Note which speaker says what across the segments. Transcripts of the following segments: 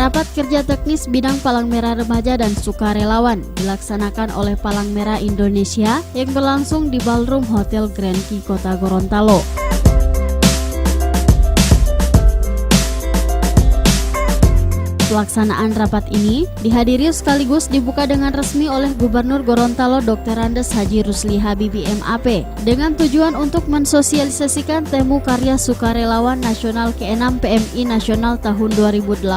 Speaker 1: Rapat kerja teknis bidang Palang Merah Remaja dan Sukarelawan dilaksanakan oleh Palang Merah Indonesia yang berlangsung di Ballroom Hotel Grand Key Kota Gorontalo. Pelaksanaan rapat ini dihadiri sekaligus dibuka dengan resmi oleh Gubernur Gorontalo Dr. Andes Haji Rusli Habibie MAP dengan tujuan untuk mensosialisasikan temu karya Sukarelawan Nasional ke-6 PMI Nasional tahun 2018,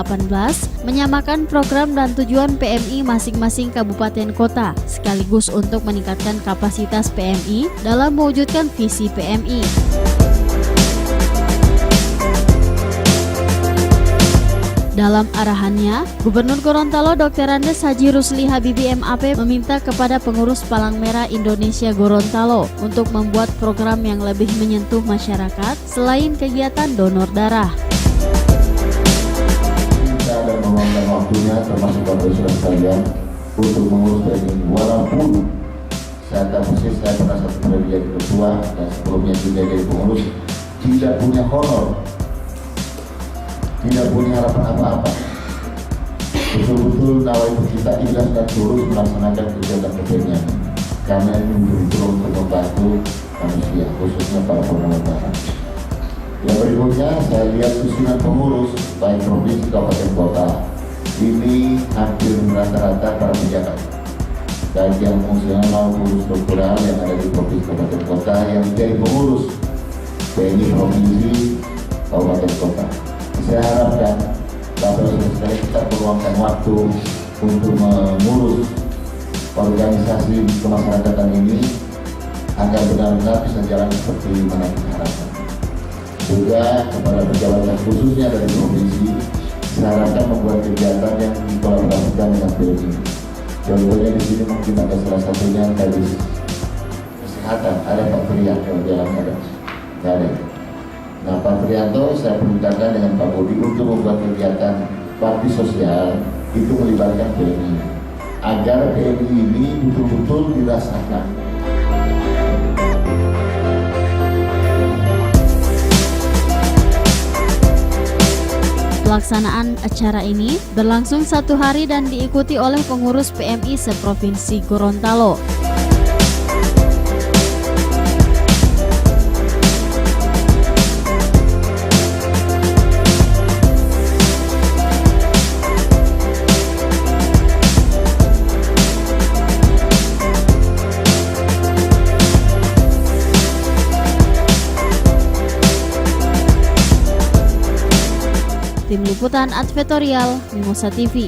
Speaker 1: menyamakan program dan tujuan PMI masing-masing kabupaten kota, sekaligus untuk meningkatkan kapasitas PMI dalam mewujudkan visi PMI. Dalam arahannya, Gubernur Gorontalo Dr. Andes Haji Rusli Habibie MAP meminta kepada pengurus Palang Merah Indonesia Gorontalo untuk membuat program yang lebih menyentuh masyarakat selain kegiatan donor darah.
Speaker 2: Kita ada meluangkan waktunya termasuk Bapak Saudara sekalian untuk mengurus PMI, walaupun saya tahu persis saya pernah satu periode jadi ketua dan sebelumnya juga jadi pengurus, tidak punya honor, tidak punya harapan apa-apa. Betul-betul nawaitu kita ikhlas dan tulus melaksanakan kegiatan PMI karena ini betul-betul untuk membantu manusia, khususnya para penyelenggara. Yang berikutnya saya lihat susunan pengurus baik provinsi kabupaten kota ini hampir rata-rata para pejabat, baik yang fungsional maupun struktural yang ada di provinsi kabupaten kota yang menjadi pengurus PMI provinsi kabupaten kota. Saya harapkan Bapak Ibu sekalian kita meluangkan waktu untuk mengurus organisasi kemasyarakatan ini agar benar-benar bisa jalan seperti mana kita harapkan. Juga kepada pejabat khususnya dari provinsi, saya harapkan membuat kegiatan yang dikolaborasikan dengan PMI. Contohnya di sini mungkin ada salah satunya dari kesehatan, ada Pak Priyan kalau jalan ada. Nah, Pak Prianto saya perintahkan dengan Pak Budi untuk membuat kegiatan bakti sosial itu melibatkan PMI agar PMI ini betul-betul dirasakan.
Speaker 1: Pelaksanaan acara ini berlangsung 1 hari dan diikuti oleh pengurus PMI seprovinsi Gorontalo. Tim Liputan Advertorial Mimosa TV.